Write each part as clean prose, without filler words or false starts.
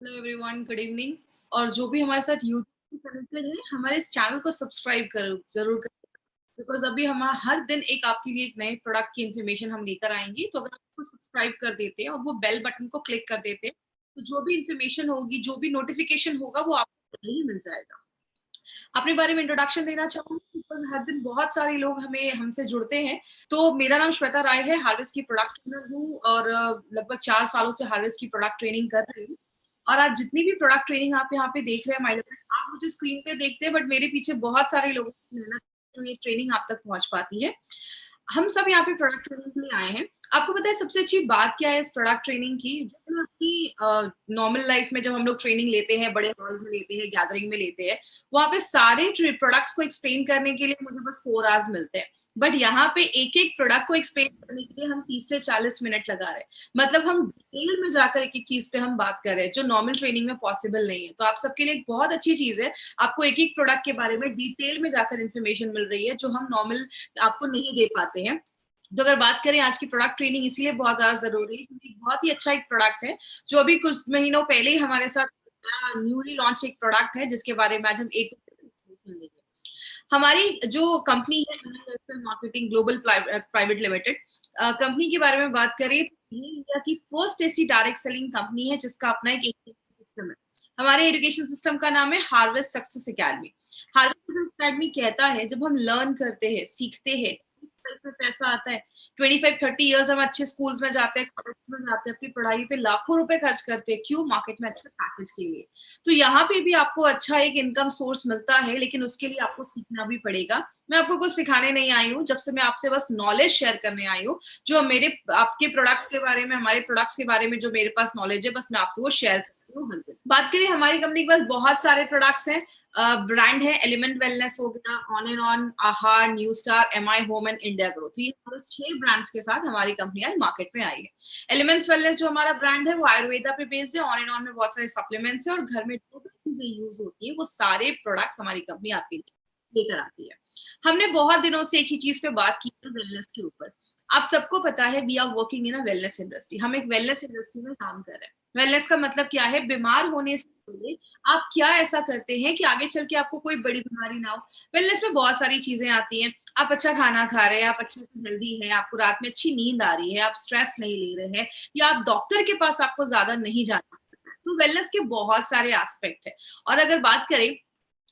Hello everyone, good evening. और जो भी हमारे साथ यूट्यूब से कनेक्टेड है, हमारे इस चैनल को सब्सक्राइब करो, जरूर करें। बिकॉज अभी हम हर दिन एक आपके लिए एक नए प्रोडक्ट की इन्फॉर्मेशन हम लेकर आएंगे। तो अगर आप उसको सब्सक्राइब कर देते हैं और वो बेल बटन को क्लिक कर देते हैं, तो जो भी इन्फॉर्मेशन होगी, जो भी नोटिफिकेशन होगा, वो आपको पहले ही मिल जाएगा। अपने बारे में इंट्रोडक्शन देना चाहूंगी, बिकॉज हर दिन बहुत सारे लोग हमसे जुड़ते हैं। तो मेरा नाम श्वेता राय है, हार्वेस्ट की प्रोडक्ट ट्रेनर हूँ और लगभग 4 सालों से हार्वेस्ट की प्रोडक्ट ट्रेनिंग कर रही हूँ। और आज जितनी भी प्रोडक्ट ट्रेनिंग आप यहाँ पे देख रहे हैं माइंड, आप मुझे स्क्रीन पे देखते हैं, बट मेरे पीछे बहुत सारे लोगों की मेहनत जो ये ट्रेनिंग आप तक पहुंच पाती है। हम सब यहाँ पे प्रोडक्ट ट्रेनिंग के लिए आए हैं। आपको पता है सबसे अच्छी बात क्या है इस प्रोडक्ट ट्रेनिंग की? जब हम अपनी नॉर्मल लाइफ में जब हम लोग ट्रेनिंग लेते हैं, बड़े हॉल में लेते हैं, गैदरिंग में लेते हैं, वहां पे सारे प्रोडक्ट्स को एक्सप्लेन करने के लिए मुझे बस 4 आवर्स मिलते हैं। बट यहाँ पे एक एक प्रोडक्ट को एक्सप्लेन करने के लिए हम 30 से 40 मिनट लगा रहे हैं। मतलब हम डिटेल में जाकर एक एक चीज पे हम बात कर रहे हैं, जो नॉर्मल ट्रेनिंग में पॉसिबल नहीं है। तो आप सबके लिए एक बहुत अच्छी चीज है, आपको एक एक प्रोडक्ट के बारे में डिटेल में जाकर इन्फॉर्मेशन मिल रही है, जो हम नॉर्मल आपको नहीं दे पाते हैं। तो अगर बात करें आज की प्रोडक्ट ट्रेनिंग, इसीलिए बहुत ज्यादा जरूरी है, क्योंकि बहुत ही अच्छा एक प्रोडक्ट है जो अभी कुछ महीनों पहले ही हमारे साथ न्यूली लॉन्च एक प्रोडक्ट है, जिसके बारे में आज हम एक हमारी जो कंपनी है marketing global private limited company के बारे में बात करें, तो ये इंडिया की फर्स्ट ऐसी डायरेक्ट सेलिंग कंपनी है जिसका अपना एक एजुकेशन सिस्टम है। हमारे एजुकेशन सिस्टम का नाम है harvest success academy. Harvest success academy कहता है, जब हम लर्न करते हैं, सीखते हैं, इसमें पैसा आता है। 25-30 ईयर्स हम अच्छे स्कूल्स में जाते हैं, कॉलेज में जाते हैं, अपनी पढ़ाई पे लाखों रुपए खर्च करते हैं, क्यों? मार्केट में अच्छे पैकेज के लिए। तो यहाँ पे भी आपको अच्छा एक इनकम सोर्स मिलता है, लेकिन उसके लिए आपको सीखना भी पड़ेगा। मैं आपको कुछ सिखाने नहीं आई हूँ, जब से मैं आपसे बस नॉलेज शेयर करने आई हूँ, जो मेरे आपके प्रोडक्ट्स के बारे में, हमारे प्रोडक्ट्स के बारे में जो मेरे पास नॉलेज है, बस मैं आपसे वो शेयर करती हूँ हर दिन। बात करें हमारी कंपनी के पास बहुत सारे प्रोडक्ट्स हैं। ब्रांड है एलिमेंट वेलनेस हो गया, ऑन एंड ऑन, आहार, new star, MI home and India grow. तो ये 6 ब्रांड्स के साथ हमारी कंपनी आज मार्केट में आई है। एलिमेंट्स वेलनेस जो हमारा ब्रांड है, वो आयुर्वेदा पे बेस्ड है। ऑन एंड ऑन में बहुत सारे सप्लीमेंट्स है, और घर में जो भी चीजें यूज होती है, वो सारे प्रोडक्ट्स हमारी कंपनी आपके लिए लेकर आती है। हमने बहुत दिनों से एक ही चीज पे बात की है, वेलनेस के ऊपर। आप सबको पता है, we are working in a wellness industry. हम एक वेलनेस इंडस्ट्री में काम कर रहे हैं। वेलनेस का मतलब क्या है? बीमार होने से पहले आप क्या ऐसा करते हैं कि आगे चल के आपको कोई बड़ी बीमारी ना हो। वेलनेस में बहुत सारी चीजें आती हैं। आप अच्छा खाना खा रहे हैं, आप अच्छे से हेल्दी हैं, आपको रात में अच्छी नींद आ रही है, आप स्ट्रेस नहीं ले रहे हैं, या आप डॉक्टर के पास आपको ज्यादा नहीं जाना पड़ता है। तो वेलनेस के बहुत सारे एस्पेक्ट है। और अगर बात करें,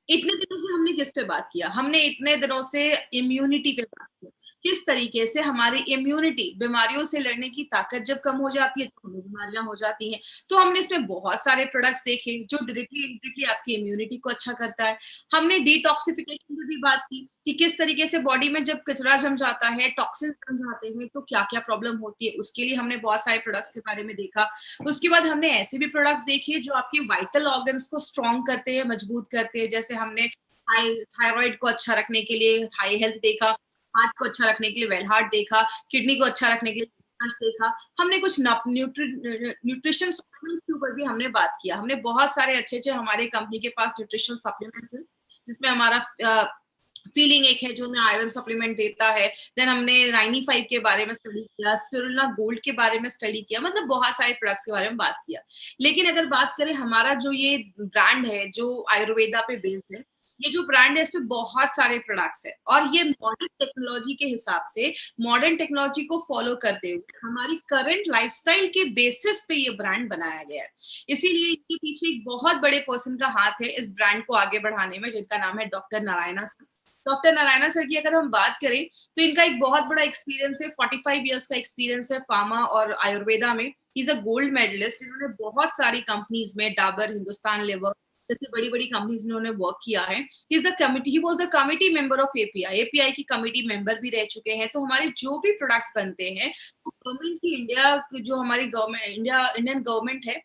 इतने दिनों से हमने किस पे बात किया? हमने इतने दिनों से इम्यूनिटी पे बात किया। किस तरीके से हमारी इम्यूनिटी, बीमारियों से लड़ने की ताकत जब कम हो जाती है, तो हमें बीमारियां हो जाती हैं। तो हमने इसमें बहुत सारे प्रोडक्ट्स देखे जो डायरेक्टली इनडायरेक्टली आपकी इम्यूनिटी को अच्छा करता है। हमने डिटॉक्सिफिकेशन की भी बात की कि किस तरीके से बॉडी में जब कचरा जम जाता है, टॉक्सिन्स जम जाते हैं, तो क्या क्या प्रॉब्लम होती है। उसके लिए हमने बहुत सारे प्रोडक्ट्स के बारे में देखा। उसके बाद हमने ऐसे भी प्रोडक्ट्स देखे जो आपके वाइटल ऑर्गन्स को स्ट्रॉन्ग करते हैं, मजबूत करते हैं। जैसे हमने थायराइड को अच्छा रखने के लिए थाई हेल्थ देखा, हार्ट को अच्छा रखने के लिए वेल हार्ट देखा, किडनी को अच्छा रखने के लिए देखा। हमने कुछ न्यूट्रिशन सप्लीमेंट्स के ऊपर भी हमने बात किया। हमने बहुत सारे अच्छे अच्छे हमारे कंपनी के पास न्यूट्रिशनल सप्लीमेंट्स हैं, जिसमें हमारा फीलिंग एक है जो हमें आयरन सप्लीमेंट देता है। देन हमने 95 के बारे में स्टडी किया, स्पिरुलिना गोल्ड के बारे में स्टडी किया। मतलब बहुत सारे प्रोडक्ट्स के बारे में बात किया। लेकिन अगर बात करें, हमारा जो ये ब्रांड है जो आयुर्वेदा पे बेस्ड है, ये जो ब्रांड है, इसमें बहुत सारे प्रोडक्ट्स है, और ये मॉडर्न टेक्नोलॉजी के हिसाब से, मॉडर्न टेक्नोलॉजी को फॉलो करते हुए, हमारी करंट लाइफस्टाइल के बेसिस पे ये ब्रांड बनाया गया है। इसीलिए इसके पीछे एक बहुत बड़े पर्सन का हाथ है इस ब्रांड को आगे बढ़ाने में, जिनका नाम है doctor Narayana sir. Doctor Narayana sir की अगर हम बात करें, तो इनका एक बहुत बड़ा एक्सपीरियंस है, 45 ईयर्स का एक्सपीरियंस है फार्मा और आयुर्वेदा में। Is a gold medalist. इन्होंने बहुत सारी कंपनीज में, डाबर, हिंदुस्तान लेवर जैसे बड़ी बड़ी कंपनीज में उन्होंने वर्क किया है। He was the committee member of API. API की कमिटी मेंबर भी रह चुके हैं। तो हमारे जो भी प्रोडक्ट्स बनते हैं, गवर्नमेंट की, इंडिया जो हमारी गवर्नमेंट, इंडियन गवर्नमेंट है,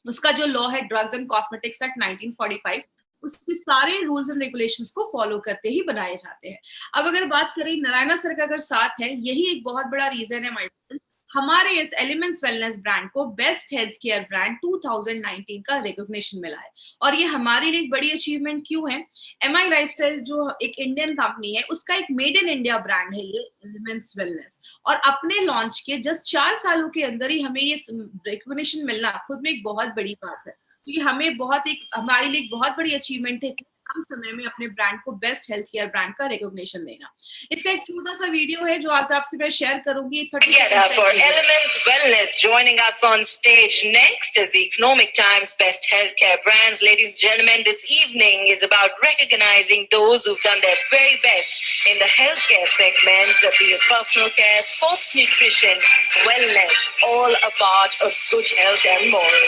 उसका जो लॉ है ड्रग्स एंड कॉस्मेटिक्स एक्ट 1945, उसके सारे रूल्स एंड रेगुलेशंस को फॉलो करते ही बनाए जाते हैं। अब अगर बात करें नारायणा सर का अगर साथ है, यही एक बहुत बड़ा रीजन है हमारे इस एलिमेंट्स वेलनेस ब्रांड को बेस्ट हेल्थ केयर ब्रांड 2019 का रिकॉग्निशन मिला है। और ये हमारे लिए एक बड़ी अचीवमेंट क्यों है? एमआई लाइफस्टाइल जो एक इंडियन कंपनी है, उसका एक मेड इन इंडिया ब्रांड है ये एलिमेंट्स वेलनेस, और अपने लॉन्च के जस्ट 4 सालों के अंदर ही हमें ये रिकॉग्निशन मिलना खुद में एक बहुत बड़ी बात है। तो ये हमें हमारे लिए एक बहुत बड़ी अचीवमेंट है कम समय में अपने ब्रांड को बेस्ट हेल्थ केयर ब्रांड का रिकॉग्निशन देना। इसका एक छोटा सा वीडियो है जो आज आपसे मैं शेयर करूंगी। Together for Elements Wellness, joining us on stage next is the Economic Times Best Healthcare Brands. Ladies and gentlemen, this evening is about recognizing those who've done their very best in the healthcare segment, be it personal care, sports nutrition, wellness, all a part of good health and more.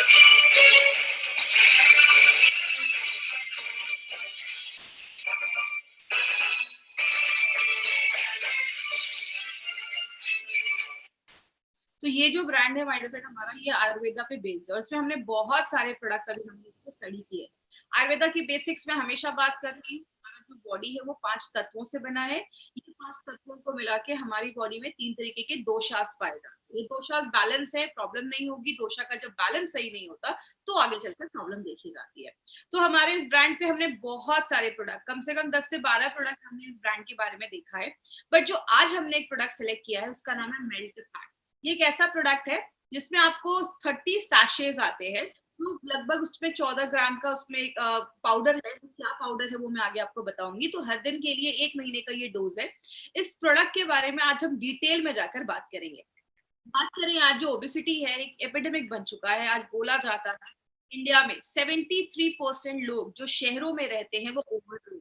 तो ये जो brand है वाइडरपेट हमारा, ये आयुर्वेदा पे based है और इसमें हमने बहुत सारे प्रोडक्ट्स अभी हमने स्टडी किए। आयुर्वेदा की बेसिक्स में हमेशा बात करती हूँ। हमारा जो बॉडी है वो 5 तत्वों से बना है। ये 5 तत्वों को मिला के हमारी बॉडी में 3 तरीके के दोषास पाए जाते हैं। ये दोषास बैलेंस है, प्रॉब्लम नहीं होगी। दोषा का जब बैलेंस सही नहीं होता तो आगे चलकर प्रॉब्लम देखी जाती है। तो हमारे इस ब्रांड पे हमने बहुत सारे प्रोडक्ट, कम से कम 10 से 12 प्रोडक्ट हमने इस ब्रांड के बारे में देखा है। बट जो आज हमने एक प्रोडक्ट सिलेक्ट किया है उसका नाम है मेल्ट फैट। ये एक ऐसा प्रोडक्ट है जिसमें आपको 30 सैशेज आते हैं, तो लगभग उसमें 14 ग्राम का उसमें एक पाउडर है। क्या पाउडर है वो मैं आगे आपको बताऊंगी। तो हर दिन के लिए 1 महीने का ये डोज है। इस प्रोडक्ट के बारे में आज हम डिटेल में जाकर बात करेंगे। बात करें, आज जो ओबेसिटी है एक एपिडेमिक बन चुका है। आज बोला जाता है इंडिया में 73% लोग जो शहरों में रहते हैं वो ओवरवेट,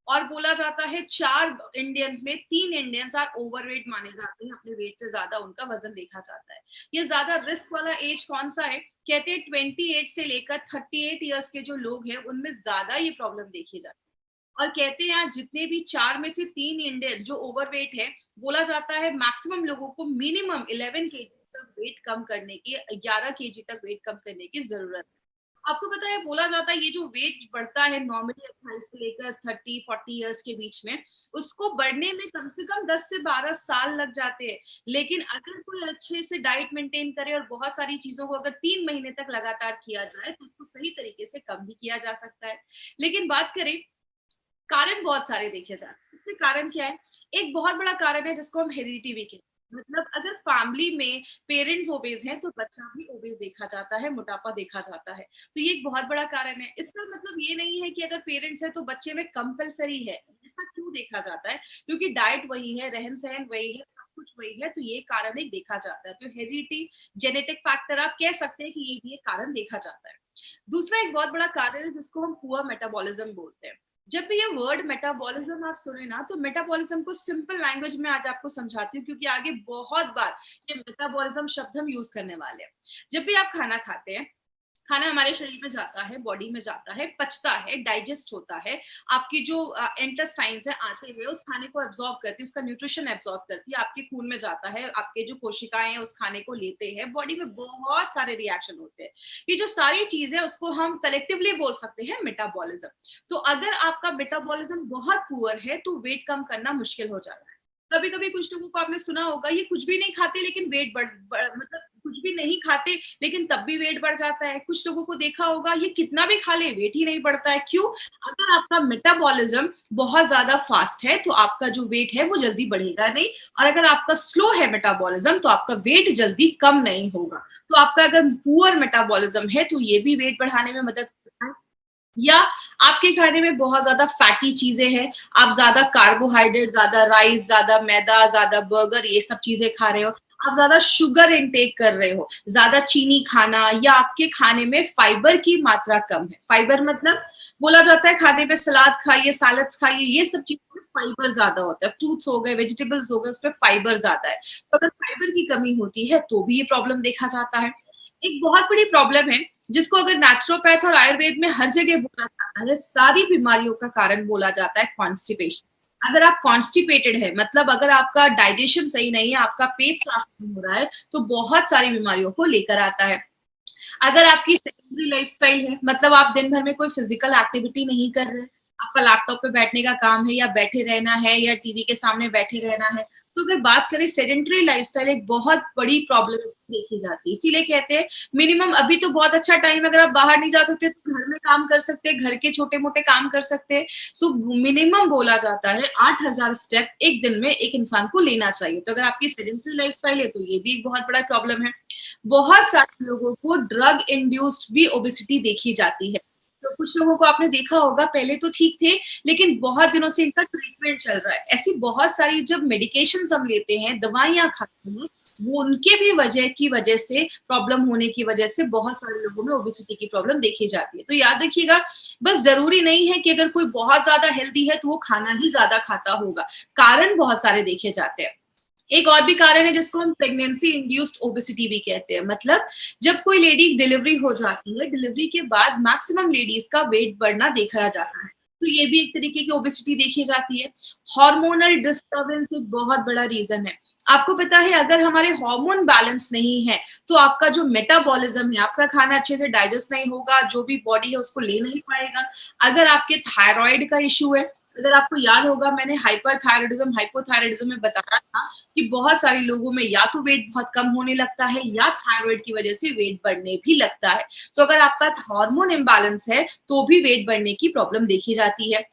और बोला जाता है 4 इंडियंस में 3 इंडियंस आर ओवरवेट माने जाते हैं। अपने वेट से ज्यादा उनका वजन देखा जाता है। ये ज्यादा रिस्क वाला एज कौन सा है? कहते हैं 28 से लेकर 38 इयर्स के जो लोग हैं उनमें ज्यादा ये प्रॉब्लम देखी जाती है। और कहते हैं जितने भी 4 में से 3 इंडियन जो ओवरवेट है, बोला जाता है मैक्सिमम लोगों को मिनिमम 11 केजी तक वेट कम करने की, 11 केजी तक वेट कम करने की जरूरत है। आपको पता है, बोला जाता है ये जो वेट बढ़ता है नॉर्मली 28 से लेकर 30-40 इयर्स के बीच में, उसको बढ़ने में कम से कम 10 से 12 साल लग जाते हैं। लेकिन अगर कोई अच्छे से डाइट मेंटेन करे और बहुत सारी चीजों को अगर 3 महीने तक लगातार किया जाए तो उसको सही तरीके से कम भी किया जा सकता है। लेकिन बात करें, कारण बहुत सारे देखे जाते हैं। इसके कारण क्या है? एक बहुत बड़ा कारण है जिसको हम हेरिडिटी भी कहते हैं। मतलब अगर फैमिली में पेरेंट्स ओबेज हैं तो बच्चा भी ओबेज देखा जाता है, मोटापा देखा जाता है। तो ये एक बहुत बड़ा कारण है। इसका मतलब ये नहीं है कि अगर पेरेंट्स है तो बच्चे में कंपलसरी है। ऐसा क्यों देखा जाता है? क्योंकि डाइट वही है, रहन सहन वही है, सब कुछ वही है। तो ये कारण एक देखा जाता है। तो हेरिडिटी, जेनेटिक फैक्टर आप कह सकते हैं कि ये भी एक कारण देखा जाता है। दूसरा एक बहुत बड़ा कारण है जिसको हम पुअर मेटाबॉलिज्म बोलते हैं। जब भी ये वर्ड मेटाबॉलिज्म आप सुने ना, तो मेटाबॉलिज्म को सिंपल लैंग्वेज में आज आपको समझाती हूँ, क्योंकि आगे बहुत बार ये मेटाबॉलिज्म शब्द हम यूज करने वाले हैं। जब भी आप खाना खाते हैं, खाना हमारे शरीर में जाता है, बॉडी में जाता है, पचता है, डाइजेस्ट होता है। आपकी जो इंटेस्टाइन्स है आते हुए उस खाने को एब्जॉर्ब करती है, उसका न्यूट्रिशन एब्जॉर्ब करती है, आपके खून में जाता है, आपके जो कोशिकाएं हैं उस खाने को लेते हैं, बॉडी में बहुत सारे रिएक्शन होते हैं। ये जो सारी चीज है उसको हम कलेक्टिवली बोल सकते हैं मेटाबॉलिज्म। तो अगर आपका मेटाबॉलिज्म बहुत पुअर है तो वेट कम करना मुश्किल हो जाता है। कभी कभी कुछ लोगों को आपने सुना होगा, ये कुछ भी नहीं खाते लेकिन वेट मतलब कुछ भी नहीं खाते लेकिन तब भी वेट बढ़ जाता है। कुछ लोगों को देखा होगा, ये कितना भी खा ले वेट ही नहीं बढ़ता है। क्यों? अगर आपका मेटाबॉलिज्म बहुत ज्यादा फास्ट है तो आपका जो वेट है वो जल्दी बढ़ेगा नहीं, और अगर आपका स्लो है मेटाबॉलिज्म तो आपका वेट जल्दी कम नहीं होगा। तो आपका अगर पुअर मेटाबॉलिज्म है तो ये भी वेट बढ़ाने में मदद करता है। या आपके खाने में बहुत ज्यादा फैटी चीजें हैं, आप ज्यादा कार्बोहाइड्रेट, ज्यादा राइस, ज्यादा मैदा, ज्यादा बर्गर, ये सब चीजें खा रहे हो, आप ज्यादा शुगर इनटेक कर रहे हो, ज्यादा चीनी खाना, या आपके खाने में फाइबर की मात्रा कम है। फाइबर मतलब बोला जाता है खाने पे सलाद खाइए, सैलड्स खाइए, ये सब चीजों में फाइबर ज्यादा होता है। फ्रूट्स हो गए, वेजिटेबल्स हो गए, उसमें फाइबर ज्यादा है। तो अगर फाइबर की कमी होती है तो भी ये प्रॉब्लम देखा जाता है। एक बहुत बड़ी प्रॉब्लम है जिसको अगर नेचुरोपैथ और आयुर्वेद में हर जगह बोला जाता है, सारी बीमारियों का कारण बोला जाता है कॉन्स्टिपेशन। अगर आप कॉन्स्टिपेटेड है, मतलब अगर आपका डाइजेशन सही नहीं है, आपका पेट साफ नहीं हो रहा है, तो बहुत सारी बीमारियों को लेकर आता है। अगर आपकी सेडेंटरी लाइफस्टाइल है, मतलब आप दिन भर में कोई फिजिकल एक्टिविटी नहीं कर रहे, आपका लैपटॉप पे बैठने का काम है या बैठे रहना है या टीवी के सामने बैठे रहना है। तो अगर बात करें सेडेंटरी लाइफस्टाइल एक बहुत बड़ी प्रॉब्लम देखी जाती है। इसीलिए कहते हैं मिनिमम अभी तो बहुत अच्छा टाइम, अगर आप बाहर नहीं जा सकते तो घर में काम कर सकते हैं, घर के छोटे मोटे काम कर सकते हैं। तो मिनिमम बोला जाता है 8,000 स्टेप एक दिन में एक इंसान को लेना चाहिए। तो अगर आपकी सेडेंटरी लाइफस्टाइल है तो ये भी एक बहुत बड़ा प्रॉब्लम है। बहुत सारे लोगों को ड्रग इंड्यूस्ड भी ओबेसिटी देखी जाती है। तो कुछ लोगों को आपने देखा होगा पहले तो ठीक थे, लेकिन बहुत दिनों से इनका ट्रीटमेंट चल रहा है। ऐसी बहुत सारी जब मेडिकेशन हम लेते हैं, दवाइयां खाते हैं, वो उनके भी वजह से प्रॉब्लम होने की वजह से बहुत सारे लोगों में ओबेसिटी की प्रॉब्लम देखी जाती है। तो याद रखिएगा, बस जरूरी नहीं है कि अगर कोई बहुत ज्यादा हेल्दी है तो वो खाना ही ज्यादा खाता होगा। कारण बहुत सारे देखे जाते हैं। एक और भी कारण है जिसको हम प्रेगनेंसी इंड्यूस्ड ओबेसिटी भी कहते हैं। मतलब जब कोई लेडी डिलीवरी हो जाती है, डिलीवरी के बाद मैक्सिमम लेडीज का वेट बढ़ना देखा जाता है। तो ये भी एक तरीके की ओबेसिटी देखी जाती है। हार्मोनल डिस्टर्बेंस एक बहुत बड़ा रीजन है। आपको पता है अगर हमारे हार्मोन बैलेंस नहीं है तो आपका जो मेटाबॉलिज्म है, आपका खाना अच्छे से डाइजेस्ट नहीं होगा, जो भी बॉडी है उसको ले नहीं पाएगा। अगर आपके थायराइड का इश्यू है, अगर आपको याद होगा मैंने हाइपरथायराइडिज्म हाइपोथायराइडिज्म में बताया था कि बहुत सारे लोगों में या तो वेट बहुत कम होने लगता है या थायराइड की वजह से वेट बढ़ने भी लगता है। तो अगर आपका हार्मोन इम्बैलेंस है तो भी वेट बढ़ने की प्रॉब्लम देखी जाती है।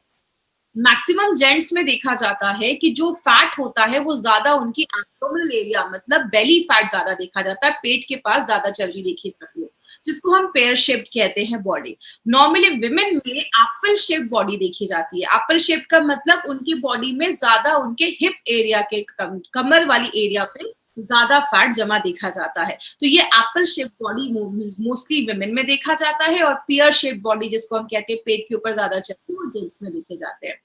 मैक्सिमम जेंट्स में देखा जाता है कि जो फैट होता है वो ज्यादा उनकी एब्डोमिनल एरिया मतलब बेली फैट ज्यादा देखा जाता है, पेट के पास ज्यादा चर्बी देखी जाती है, जिसको हम पेयर शेप्ड कहते हैं बॉडी। नॉर्मली विमेन में एप्पल शेप बॉडी देखी जाती है। एप्पल शेप का मतलब उनकी बॉडी में ज्यादा उनके हिप एरिया के कमर वाली एरिया पे ज्यादा फैट जमा देखा जाता है। तो ये Apple shape body mostly women में देखा जाता है, और पियर शेप बॉडी जिसको हम कहते हैं पेट के ऊपर ज्यादा चलती है वो जेंट्स में देखे जाते हैं।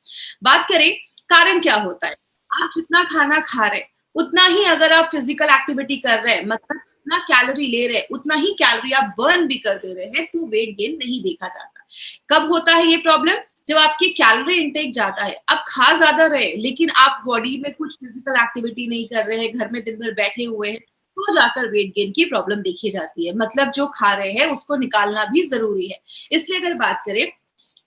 बात करें कारण क्या होता है, आप जितना खाना खा रहे उतना ही अगर आप फिजिकल एक्टिविटी कर रहे हैं, मतलब जितना कैलोरी ले रहे हैं उतना ही कैलोरी आप बर्न भी कर दे रहे हैं, तो वेट गेन नहीं देखा जाता। कब होता है ये प्रॉब्लम, जब आपकी कैलोरी इंटेक ज्यादा है, आप खा ज्यादा रहे लेकिन आप बॉडी में कुछ फिजिकल एक्टिविटी नहीं कर रहे हैं, घर में दिन भर बैठे हुए हैं, तो जाकर वेट गेन की प्रॉब्लम देखी जाती है। मतलब जो खा रहे हैं उसको निकालना भी जरूरी है। इसलिए अगर बात करें,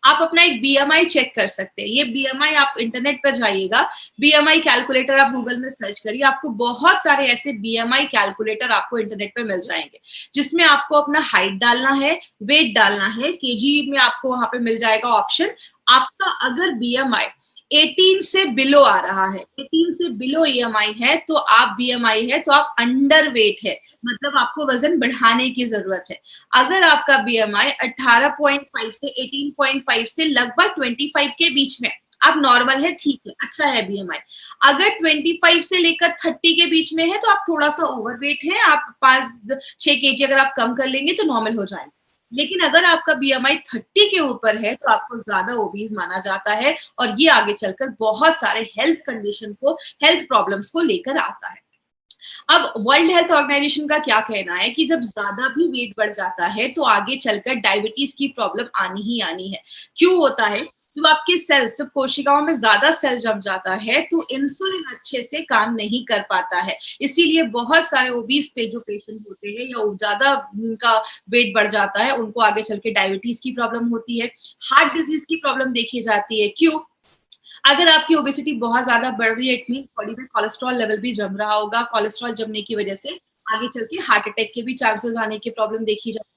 आप अपना एक बीएमआई चेक कर सकते हैं। ये बीएमआई आप इंटरनेट पर जाइएगा, बीएमआई कैलकुलेटर आप गूगल में सर्च करिए, आपको बहुत सारे ऐसे बीएमआई कैलकुलेटर आपको इंटरनेट पे मिल जाएंगे, जिसमें आपको अपना हाइट डालना है, वेट डालना है, केजी में आपको वहां पे मिल जाएगा ऑप्शन। आपका अगर बीएमआई 18 से बिलो आ रहा है, 18 से बिलो ईएमआई है तो आप बीएमआई है तो आप अंडर वेट है, मतलब आपको वजन बढ़ाने की जरूरत है। अगर आपका बीएमआई 18.5 से 18.5 से लगभग 25 के बीच में, आप नॉर्मल है, ठीक है, अच्छा है बीएमआई। अगर 25 से लेकर 30 के बीच में है तो आप थोड़ा सा ओवरवेट है, आप 5-6 केजी अगर आप कम कर लेंगे तो नॉर्मल हो जाएंगे। लेकिन अगर आपका बीएमआई 30 के ऊपर है तो आपको ज्यादा ओबीज माना जाता है, और ये आगे चलकर बहुत सारे हेल्थ कंडीशन को, हेल्थ प्रॉब्लम्स को लेकर आता है। अब वर्ल्ड हेल्थ ऑर्गेनाइजेशन का क्या कहना है कि जब ज्यादा भी वेट बढ़ जाता है तो आगे चलकर डायबिटीज की प्रॉब्लम आनी ही आनी है। क्यों होता है, जब आपके सेल्स, जब कोशिकाओं में ज्यादा सेल जम जाता है तो इंसुलिन अच्छे से काम नहीं कर पाता है। इसीलिए बहुत सारे ओबीस पे जो पेशेंट होते हैं या ज्यादा उनका वेट बढ़ जाता है, उनको आगे चल के डायबिटीज की प्रॉब्लम होती है, हार्ट डिजीज की प्रॉब्लम देखी जाती है। क्यों, अगर आपकी ओबेसिटी बहुत ज्यादा बढ़ रही है, इट मीन बॉडी में कोलेस्ट्रॉल लेवल भी जम रहा होगा। कोलेस्ट्रॉल जमने की वजह से आगे चल के हार्ट अटैक के भी चांसेस आने की प्रॉब्लम देखी जाती है।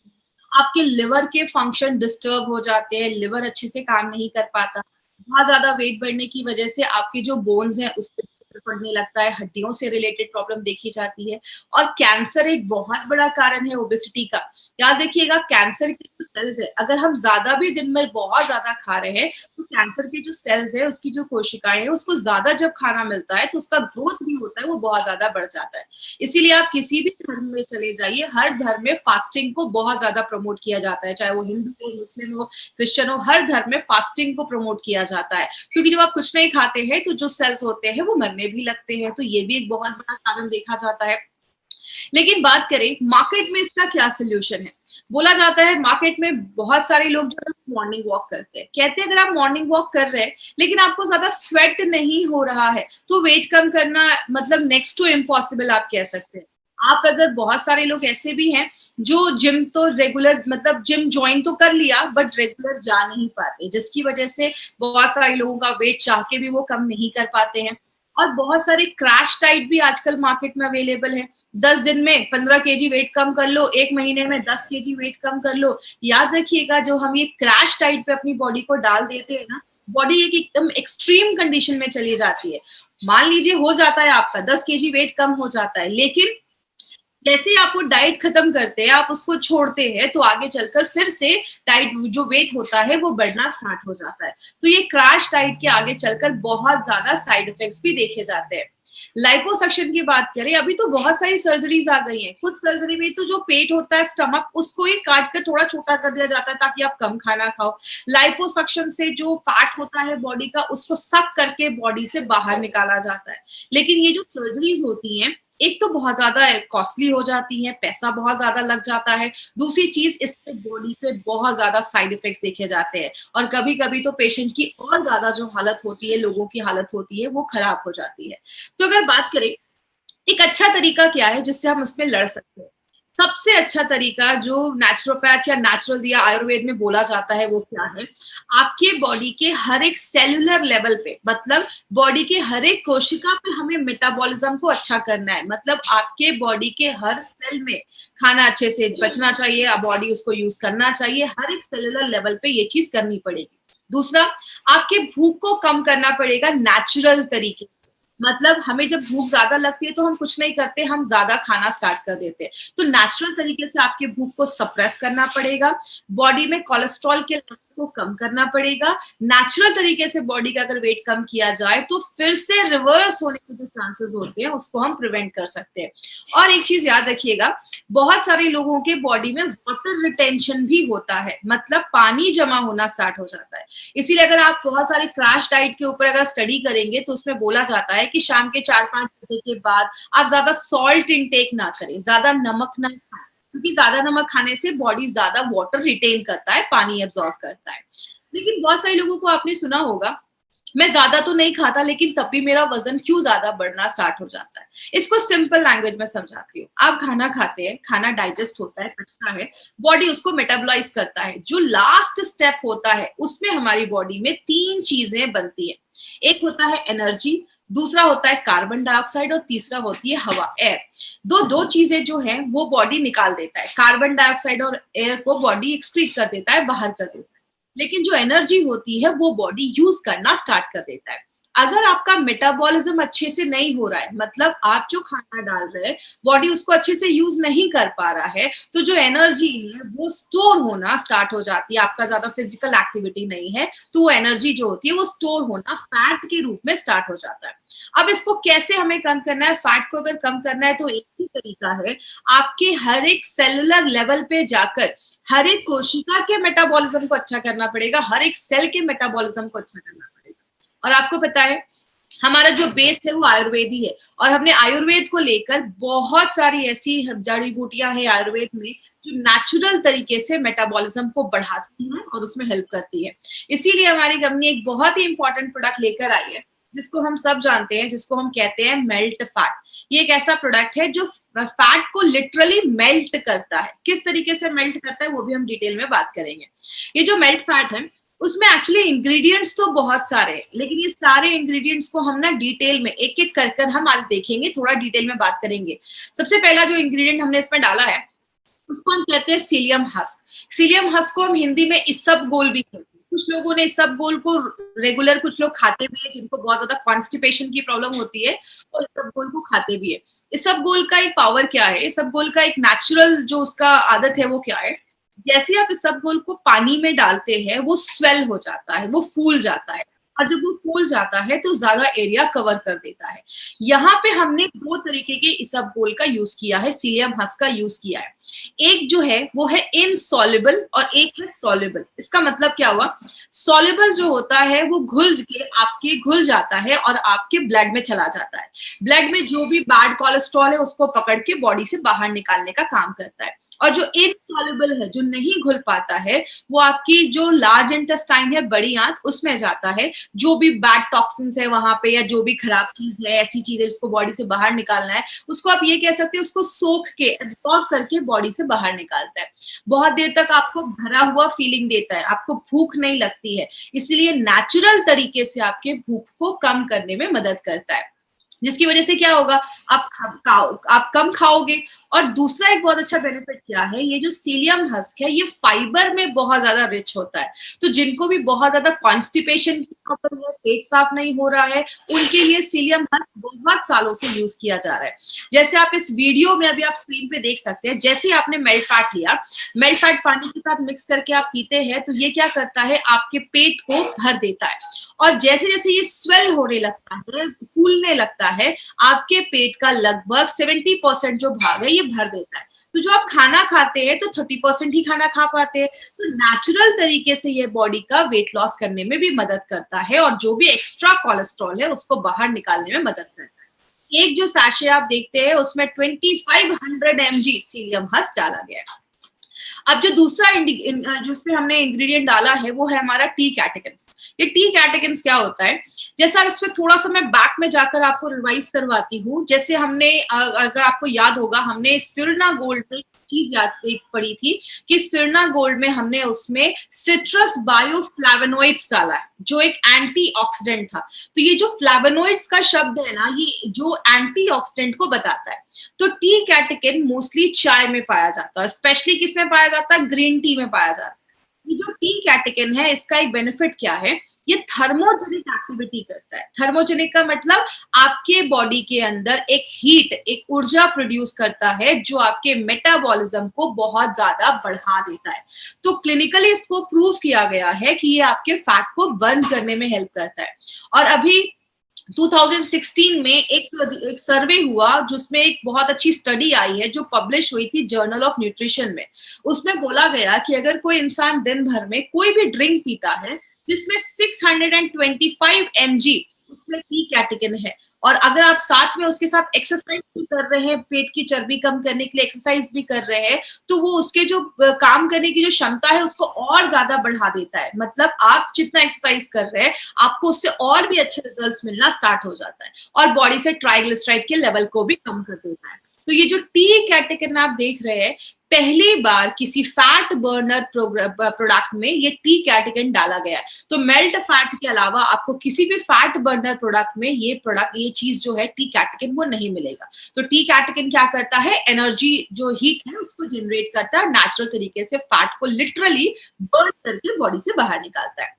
आपके लिवर के फंक्शन डिस्टर्ब हो जाते हैं, लिवर अच्छे से काम नहीं कर पाता। बहुत ज्यादा वेट बढ़ने की वजह से आपके जो बोन्स हैं उस पर पड़ने लगता है, हड्डियों से रिलेटेड प्रॉब्लम देखी जाती है। और कैंसर एक बहुत बड़ा कारण है ओबेसिटी का। याद देखिएगा, कैंसर के जो सेल्स है, अगर हम ज्यादा भी दिन में बहुत ज्यादा खा रहे हैं तो कैंसर के जो सेल्स है, उसकी जो कोशिकाएं है, उसको ज्यादा जब खाना मिलता है तो उसका ग्रोथ भी होता है, वो बहुत ज्यादा बढ़ जाता है। इसीलिए आप किसी भी धर्म में चले जाइए, हर धर्म में फास्टिंग को बहुत ज्यादा प्रमोट किया जाता है, चाहे वो हिंदू हो, मुस्लिम हो, क्रिश्चियन हो, हर धर्म में फास्टिंग को प्रमोट किया जाता है। क्योंकि जब आप कुछ नहीं खाते हैं तो जो सेल्स होते हैं वो मरने भी लगते हैं। तो ये भी एक बहुत बड़ा कारण देखा जाता है। लेकिन बात करें मार्केट में इसका क्या सोल्यूशन है, बोला जाता है मार्केट में बहुत सारे लोग जो मॉर्निंग वॉक करते हैं, कहते हैं अगर आप मॉर्निंग वॉक कर रहे हैं लेकिन आपको ज्यादा स्वेट नहीं हो रहा है तो वेट कम करना मतलब नेक्स्ट टू इम्पॉसिबल आप कह सकते हैं। आप अगर बहुत सारे लोग ऐसे भी हैं जो जिम तो रेगुलर मतलब जिम ज्वाइन तो कर लिया बट रेगुलर जा नहीं पाते, जिसकी वजह से बहुत सारे लोगों का वेट चाह के भी वो कम नहीं कर पाते हैं। और बहुत सारे क्रैश डाइट भी आजकल मार्केट में अवेलेबल है। 10 दिन में 15 केजी वेट कम कर लो, 1 महीने में 10 केजी वेट कम कर लो। याद रखिएगा, जो हम ये क्रैश डाइट पे अपनी बॉडी को डाल देते हैं ना, बॉडी एक एकदम एक्सट्रीम कंडीशन में चली जाती है। मान लीजिए हो जाता है आपका 10 केजी वेट कम हो जाता है, लेकिन जैसे ही आप वो डाइट खत्म करते हैं, आप उसको छोड़ते हैं, तो आगे चलकर फिर से डाइट जो वेट होता है वो बढ़ना स्टार्ट हो जाता है। तो ये क्रैश डाइट के आगे चलकर बहुत ज्यादा साइड इफेक्ट्स भी देखे जाते हैं। लाइपोसक्शन की बात करें, अभी तो बहुत सारी सर्जरीज आ गई हैं। कुछ सर्जरी में तो जो पेट होता है, स्टमक, उसको ही काट कर थोड़ा छोटा कर दिया जाता है ताकि आप कम खाना खाओ। लाइपोसक्शन से जो फैट होता है बॉडी का, उसको सक करके बॉडी से बाहर निकाला जाता है। लेकिन ये जो सर्जरीज होती हैं, एक तो बहुत ज्यादा कॉस्टली हो जाती है, पैसा बहुत ज्यादा लग जाता है। दूसरी चीज, इससे बॉडी पे बहुत ज्यादा साइड इफेक्ट्स देखे जाते हैं, और कभी कभी तो पेशेंट की और ज्यादा जो हालत होती है, लोगों की हालत होती है, वो खराब हो जाती है। तो अगर बात करें एक अच्छा तरीका क्या है जिससे हम उसमें लड़ सकते हैं, सबसे अच्छा तरीका जो नेचुरोपैथ या नेचुरल या आयुर्वेद में बोला जाता है वो क्या है, आपके बॉडी के हर एक सेलुलर लेवल पे, मतलब बॉडी के हर एक कोशिका पे हमें मेटाबॉलिज्म को अच्छा करना है। मतलब आपके बॉडी के हर सेल में खाना अच्छे से बचना चाहिए, बॉडी उसको यूज करना चाहिए, हर एक सेलुलर लेवल पे ये चीज करनी पड़ेगी। दूसरा, आपके भूख को कम करना पड़ेगा नेचुरल तरीके। मतलब हमें जब भूख ज्यादा लगती है तो हम कुछ नहीं करते, हम ज्यादा खाना स्टार्ट कर देते हैं। तो नेचुरल तरीके से आपके भूख को सप्रेस करना पड़ेगा, बॉडी में कोलेस्ट्रॉल के लेवल को कम करना पड़ेगा। नेचुरल तरीके से बॉडी का अगर वेट कम किया जाए तो फिर से रिवर्स होने के जो चांसेस होते हैं उसको हम प्रिवेंट कर सकते हैं। और एक चीज याद रखिएगा, बहुत सारे लोगों के बॉडी में वाटर रिटेंशन भी होता है, मतलब पानी जमा होना स्टार्ट हो जाता है। इसीलिए अगर आप बहुत सारे क्रैश डाइट के ऊपर अगर स्टडी करेंगे तो उसमें बोला जाता है कि शाम के 4-5 बजे के बाद आप ज्यादा सॉल्ट इनटेक ना करें, ज्यादा नमक ना खाएं, क्योंकि ज्यादा नमक खाने से बॉडी ज्यादा वाटर रिटेन करता है, पानी एब्जॉर्ब करता है। लेकिन बहुत सारे लोगों को आपने सुना होगा, मैं ज्यादा तो नहीं खाता लेकिन तब भी मेरा वजन क्यों ज्यादा बढ़ना स्टार्ट हो जाता है। इसको सिंपल लैंग्वेज में समझाती हूँ। आप खाना खाते हैं, खाना डाइजेस्ट होता है, पचता है, बॉडी उसको मेटाबोलाइज करता है। जो लास्ट स्टेप होता है उसमें हमारी बॉडी में 3 चीजें बनती है। एक होता है एनर्जी, दूसरा होता है कार्बन डाइऑक्साइड, और तीसरा होती है हवा, एयर। दो चीजें जो है वो बॉडी निकाल देता है। कार्बन डाइऑक्साइड और एयर को बॉडी एक्सक्रीट कर देता है, बाहर कर देता है। लेकिन जो एनर्जी होती है वो बॉडी यूज करना स्टार्ट कर देता है। अगर आपका मेटाबॉलिज्म अच्छे से नहीं हो रहा है, मतलब आप जो खाना डाल रहे हैं बॉडी उसको अच्छे से यूज नहीं कर पा रहा है, तो जो एनर्जी है वो स्टोर होना स्टार्ट हो जाती है। आपका ज्यादा फिजिकल एक्टिविटी नहीं है तो वो एनर्जी जो होती है वो स्टोर होना फैट के रूप में स्टार्ट हो जाता है। अब इसको कैसे हमें कम करना है? फैट को अगर कम करना है तो एक ही तरीका है, आपके हर एक सेलुलर लेवल पे जाकर हर एक कोशिका के मेटाबॉलिज्म को अच्छा करना पड़ेगा, हर एक सेल के मेटाबॉलिज्म को अच्छा करना पड़ेगा। और आपको पता है हमारा जो बेस है वो आयुर्वेदी है, और हमने आयुर्वेद को लेकर बहुत सारी ऐसी जड़ी बूटियां हैं आयुर्वेद में जो नेचुरल तरीके से मेटाबॉलिज्म को बढ़ाती हैं और उसमें हेल्प करती है। इसीलिए हमारी कंपनी एक बहुत ही इंपॉर्टेंट प्रोडक्ट लेकर आई है जिसको हम सब जानते हैं, जिसको हम कहते हैं मेल्ट फैट। ये एक ऐसा प्रोडक्ट है जो फैट को लिटरली मेल्ट करता है। किस तरीके से मेल्ट करता है वो भी हम डिटेल में बात करेंगे। ये जो मेल्ट फैट है उसमें एक्चुअली इंग्रेडिएंट्स तो बहुत सारे हैं, लेकिन ये सारे इंग्रेडिएंट्स को हम ना डिटेल में एक एक कर हम आज देखेंगे, थोड़ा डिटेल में बात करेंगे। सबसे पहला जो इंग्रेडिएंट हमने इसमें डाला है उसको हम कहते हैं सीलियम हस्क। सीलियम हस्क को हम हिंदी में इसबगोल भी कहते हैं। कुछ लोगों ने इसबगोल को रेगुलर, कुछ लोग खाते भी है जिनको बहुत ज्यादा कॉन्स्टिपेशन की प्रॉब्लम होती है, और इसबगोल को खाते भी है। इसबगोल का एक पावर क्या है, इसबगोल का एक नेचुरल जो उसका आदत है वो क्या है, जैसे आप इसबगोल को पानी में डालते हैं वो स्वेल हो जाता है, वो फूल जाता है, और जब वो फूल जाता है तो ज्यादा एरिया कवर कर देता है। यहाँ पे हमने 2 तरीके के इसबगोल का यूज किया है, सीलियम हस्क का यूज किया है। एक जो है वो है इनसॉल्युबल और एक है सॉल्युबल। इसका मतलब क्या हुआ, सॉल्युबल जो होता है वो घुल जाता है और आपके ब्लड में चला जाता है। ब्लड में जो भी बैड कोलेस्ट्रॉल है उसको पकड़ के बॉडी से बाहर निकालने का काम करता है। और जो इनसॉल्युबल है, जो नहीं घुल पाता है, वो आपकी जो लार्ज इंटेस्टाइन है, बड़ी आंत, उसमें जाता है, जो भी बैड टॉक्सिन्स है वहां पे, या जो भी खराब चीज है, ऐसी चीज है जिसको बॉडी से बाहर निकालना है, उसको आप ये कह सकते हैं उसको सोख के एब्जॉर्ब करके बॉडी से बाहर निकालता है। बहुत देर तक आपको भरा हुआ फीलिंग देता है, आपको भूख नहीं लगती है, इसलिए नेचुरल तरीके से आपके भूख को कम करने में मदद करता है, जिसकी वजह से क्या होगा, आप कम खाओगे। और दूसरा एक बहुत अच्छा बेनिफिट क्या है, ये जो सीलियम हस्क है ये फाइबर में बहुत ज्यादा रिच होता है, तो जिनको भी बहुत ज्यादा कॉन्स्टिपेशन की प्रॉब्लम है, पेट साफ नहीं हो रहा है, उनके लिए सीलियम हस्क बहुत सालों से यूज किया जा रहा है। जैसे आप इस वीडियो में अभी आप स्क्रीन पे देख सकते हैं, जैसे आपने मेल्ट फैट लिया, मेल्ट फैट पानी के साथ मिक्स करके आप पीते हैं, तो ये क्या करता है, आपके पेट को भर देता है, और जैसे जैसे ये स्वेल होने लगता है, फूलने लगता है, आपके पेट का लगभग 70% जो भाग है ये भर देता है। तो जो आप खाना खाते हैं तो 30% ही खाना खा पाते हैं, तो नेचुरल तरीके से ये बॉडी का वेट लॉस करने में भी मदद करता है, और जो भी एक्स्ट्रा कोलेस्ट्रॉल है उसको बाहर निकालने में मदद करता है। एक जो सैशे आप देखते हैं उसमें 2500 mg सीलियम हस्क डाला गया है। अब जो दूसरा जिसमें हमने इंग्रेडिएंट डाला है वो है हमारा टी कैटेकिन्स। ये टी कैटेकिन्स क्या होता है, जैसा इसमें थोड़ा सा मैं बैक में जाकर आपको रिवाइज करवाती हूँ। जैसे हमने अगर आपको याद होगा, हमने स्पिरुलिना गोल्ड में चीज एक पढ़ी थी कि स्पिरुलिना गोल्ड में हमने उसमें सिट्रस बायोफ्लैवोनॉइड्स डाला है जो एक एंटीऑक्सीडेंट था। तो ये जो फ्लैवोनॉइड्स का शब्द है ना, ये जो एंटीऑक्सीडेंट को बताता है। तो टी कैटेकिन मोस्टली चाय में पाया जाता है, स्पेशली किसमें पाया जाता है, ग्रीन टी में पाया जाता है। ये जो टी कैटेकिन है इसका एक बेनिफिट क्या है, ये थर्मोजेनिक एक्टिविटी करता है। थर्मोजेनिक का मतलब आपके बॉडी के अंदर एक हीट, एक ऊर्जा प्रोड्यूस करता है जो आपके मेटाबॉलिज्म को बहुत ज्यादा बढ़ा देता है। तो क्लिनिकली इसको प्रूव किया गया है कि ये आपके फैट को बर्न करने में हेल्प करता है। और अभी 2016 में एक सर्वे हुआ जिसमें एक बहुत अच्छी स्टडी आई है जो पब्लिश हुई थी जर्नल ऑफ न्यूट्रिशन में। उसमें बोला गया कि अगर कोई इंसान दिन भर में कोई भी ड्रिंक पीता है जिसमें 625 mg उसमें टी कैटेकिन है, और अगर आप साथ में उसके साथ एक्सरसाइज भी कर रहे हैं, पेट की चर्बी कम करने के लिए एक्सरसाइज भी कर रहे हैं, तो वो उसके जो काम करने की जो क्षमता है उसको और ज्यादा बढ़ा देता है। मतलब आप जितना एक्सरसाइज कर रहे हैं आपको उससे और भी अच्छे रिजल्ट्स मिलना स्टार्ट हो जाता है, और बॉडी से ट्राइग्लिसराइड के लेवल को भी कम कर देता है। तो ये जो टी कैटेकिन आप देख रहे हैं, पहली बार किसी फैट बर्नर प्रोडक्ट में ये टी कैटेकिन डाला गया है। तो मेल्ट फैट के अलावा आपको किसी भी फैट बर्नर प्रोडक्ट में ये चीज जो है टी कैटेकिन वो नहीं मिलेगा। तो टी कैटेकिन क्या करता है, एनर्जी जो हीट है उसको जनरेट करता है, नेचुरल तरीके से फैट को लिटरली बर्न करके बॉडी से बाहर निकालता है।